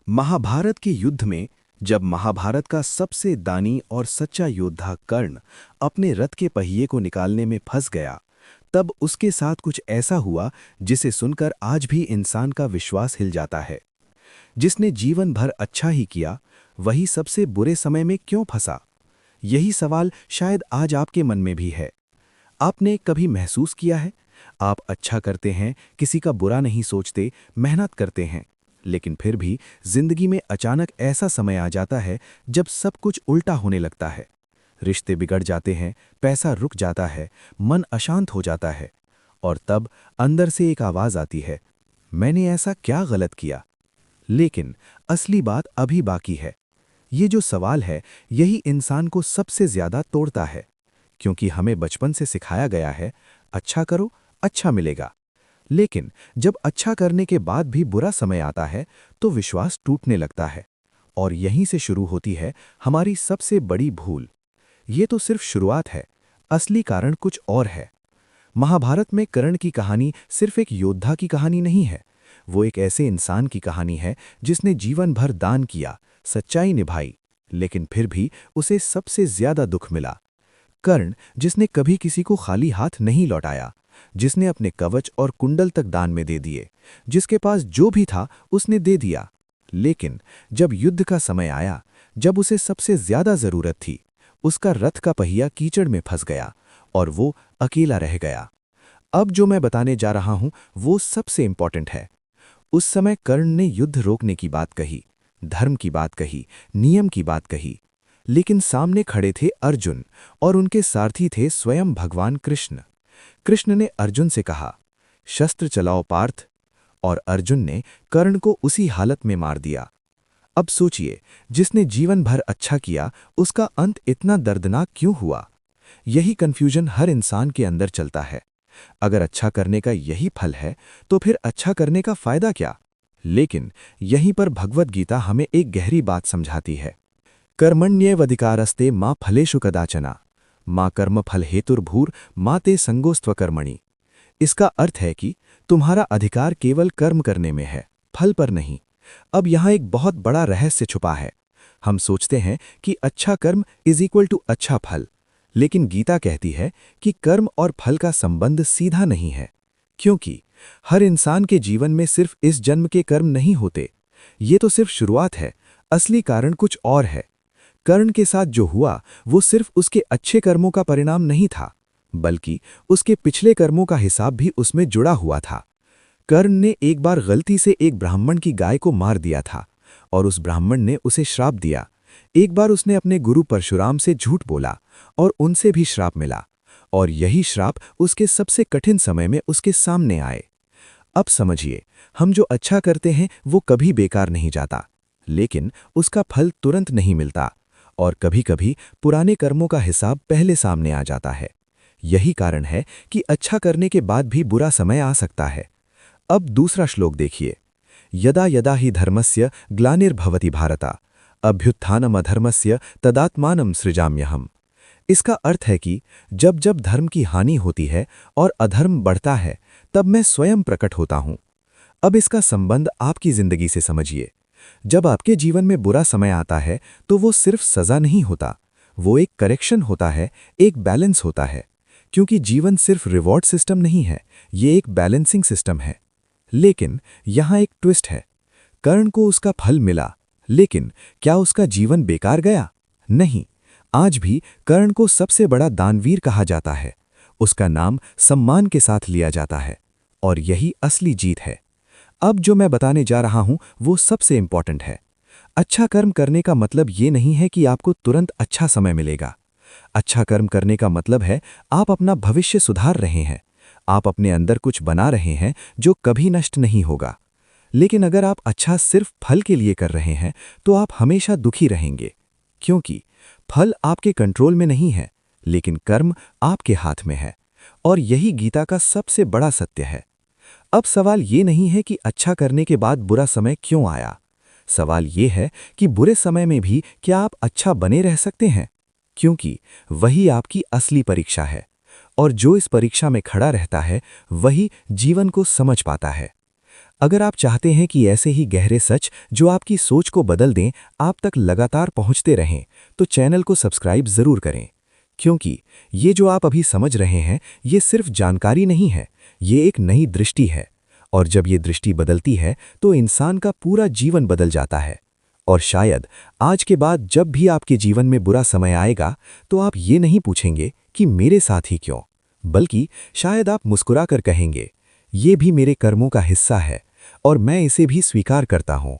महाभारत के युद्ध में जब महाभारत का सबसे दानी और सच्चा योद्धा कर्ण अपने रथ के पहिए को निकालने में फंस गया, तब उसके साथ कुछ ऐसा हुआ जिसे सुनकर आज भी इंसान का विश्वास हिल जाता है। जिसने जीवन भर अच्छा ही किया, वही सबसे बुरे समय में क्यों फंसा? यही सवाल शायद आज आपके मन में भी है। आपने कभी महसूस किया है, आप अच्छा करते हैं, किसी का बुरा नहीं सोचते, मेहनत करते हैं, लेकिन फिर भी जिंदगी में अचानक ऐसा समय आ जाता है जब सब कुछ उल्टा होने लगता है। रिश्ते बिगड़ जाते हैं, पैसा रुक जाता है, मन अशांत हो जाता है, और तब अंदर से एक आवाज आती है, मैंने ऐसा क्या गलत किया? लेकिन असली बात अभी बाकी है। ये जो सवाल है, यही इंसान को सबसे ज्यादा तोड़ता है, क्योंकि हमें बचपन से सिखाया गया है, अच्छा करो, अच्छा मिलेगा। लेकिन जब अच्छा करने के बाद भी बुरा समय आता है, तो विश्वास टूटने लगता है। और यहीं से शुरू होती है हमारी सबसे बड़ी भूल। ये तो सिर्फ शुरुआत है, असली कारण कुछ और है। महाभारत में कर्ण की कहानी सिर्फ एक योद्धा की कहानी नहीं है, वो एक ऐसे इंसान की कहानी है जिसने जीवन भर दान किया, सच्चाई निभाई, लेकिन फिर भी उसे सबसे ज्यादा दुख मिला। कर्ण, जिसने कभी किसी को खाली हाथ नहीं लौटाया, जिसने अपने कवच और कुंडल तक दान में दे दिए, जिसके पास जो भी था उसने दे दिया, लेकिन जब युद्ध का समय आया, जब उसे सबसे ज्यादा जरूरत थी, उसका रथ का पहिया कीचड़ में फंस गया और वो अकेला रह गया। अब जो मैं बताने जा रहा हूं वो सबसे इंपॉर्टेंट है। उस समय कर्ण ने युद्ध रोकने की बात कही, धर्म की बात कही, नियम की बात कही, लेकिन सामने खड़े थे अर्जुन और उनके सारथी थे स्वयं भगवान कृष्ण। कृष्ण ने अर्जुन से कहा, शस्त्र चलाओ पार्थ, और अर्जुन ने कर्ण को उसी हालत में मार दिया। अब सोचिए, जिसने जीवन भर अच्छा किया, उसका अंत इतना दर्दनाक क्यों हुआ? यही कन्फ्यूजन हर इंसान के अंदर चलता है। अगर अच्छा करने का यही फल है, तो फिर अच्छा करने का फायदा क्या? लेकिन यहीं पर भगवद गीता हमें एक गहरी बात समझाती है। कर्मण्येवाधिकारस्ते मां फलेषु कदाचन मां कर्मफल हेतुर्भूर मां ते संगोस्त्वकर्मणि। इसका अर्थ है कि तुम्हारा अधिकार केवल कर्म करने में है, फल पर नहीं। अब यहाँ एक बहुत बड़ा रहस्य छुपा है। हम सोचते हैं कि अच्छा कर्म इज इक्वल टू अच्छा फल, लेकिन गीता कहती है कि कर्म और फल का संबंध सीधा नहीं है, क्योंकि हर इंसान के जीवन में सिर्फ इस जन्म के कर्म नहीं होते। ये तो सिर्फ शुरुआत है, असली कारण कुछ और है। कर्ण के साथ जो हुआ वो सिर्फ उसके अच्छे कर्मों का परिणाम नहीं था, बल्कि उसके पिछले कर्मों का हिसाब भी उसमें जुड़ा हुआ था। कर्ण ने एक बार गलती से एक ब्राह्मण की गाय को मार दिया था, और उस ब्राह्मण ने उसे श्राप दिया। एक बार उसने अपने गुरु परशुराम से झूठ बोला और उनसे भी श्राप मिला, और यही श्राप उसके सबसे कठिन समय में उसके सामने आए। अब समझिए, हम जो अच्छा करते हैं वो कभी बेकार नहीं जाता, लेकिन उसका फल तुरंत नहीं मिलता, और कभी-कभी पुराने कर्मों का हिसाब पहले सामने आ जाता है। यही कारण है कि अच्छा करने के बाद भी बुरा समय आ सकता है। अब दूसरा श्लोक देखिए, यदा यदा हि धर्मस्य ग्लानिर्भवति भारत अभ्युत्थानम अधर्मस्य तदात्मानं सृजाम्यहम्। इसका अर्थ है कि जब जब धर्म की हानि होती है और अधर्म बढ़ता है, तब मैं स्वयं प्रकट होता हूं। अब इसका संबंध आपकी जिंदगी से समझिए। जब आपके जीवन में बुरा समय आता है, तो वो सिर्फ सजा नहीं होता, वो एक करेक्शन होता है, एक बैलेंस होता है। क्योंकि जीवन सिर्फ रिवॉर्ड सिस्टम नहीं है, ये एक बैलेंसिंग सिस्टम है। लेकिन यहाँ एक ट्विस्ट है। कर्ण को उसका फल मिला, लेकिन क्या उसका जीवन बेकार गया? नहीं। आज भी कर्ण को सबसे बड़ा दानवीर कहा जाता है। उसका नाम सम्मान के साथ लिया जाता है, और यही असली जीत है। अब जो मैं बताने जा रहा हूं वो सबसे इंपॉर्टेंट है। अच्छा कर्म करने का मतलब ये नहीं है कि आपको तुरंत अच्छा समय मिलेगा। अच्छा कर्म करने का मतलब है आप अपना भविष्य सुधार रहे हैं, आप अपने अंदर कुछ बना रहे हैं जो कभी नष्ट नहीं होगा। लेकिन अगर आप अच्छा सिर्फ फल के लिए कर रहे हैं, तो आप हमेशा दुखी रहेंगे, क्योंकि फल आपके कंट्रोल में नहीं है, लेकिन कर्म आपके हाथ में है। और यही गीता का सबसे बड़ा सत्य है। अब सवाल ये नहीं है कि अच्छा करने के बाद बुरा समय क्यों आया। सवाल ये है कि बुरे समय में भी क्या आप अच्छा बने रह सकते हैं, क्योंकि वही आपकी असली परीक्षा है, और जो इस परीक्षा में खड़ा रहता है वही जीवन को समझ पाता है। अगर आप चाहते हैं कि ऐसे ही गहरे सच जो आपकी सोच को बदल दें आप तक लगातार पहुंचते रहें, तो चैनल को सब्सक्राइब जरूर करें। क्योंकि ये जो आप अभी समझ रहे हैं ये सिर्फ जानकारी नहीं है, ये एक नई दृष्टि है। और जब ये दृष्टि बदलती है तो इंसान का पूरा जीवन बदल जाता है। और शायद आज के बाद जब भी आपके जीवन में बुरा समय आएगा तो आप ये नहीं पूछेंगे कि मेरे साथ ही क्यों, बल्कि शायद आप मुस्कुराकर कहेंगे, ये भी मेरे कर्मों का हिस्सा है और मैं इसे भी स्वीकार करता हूं।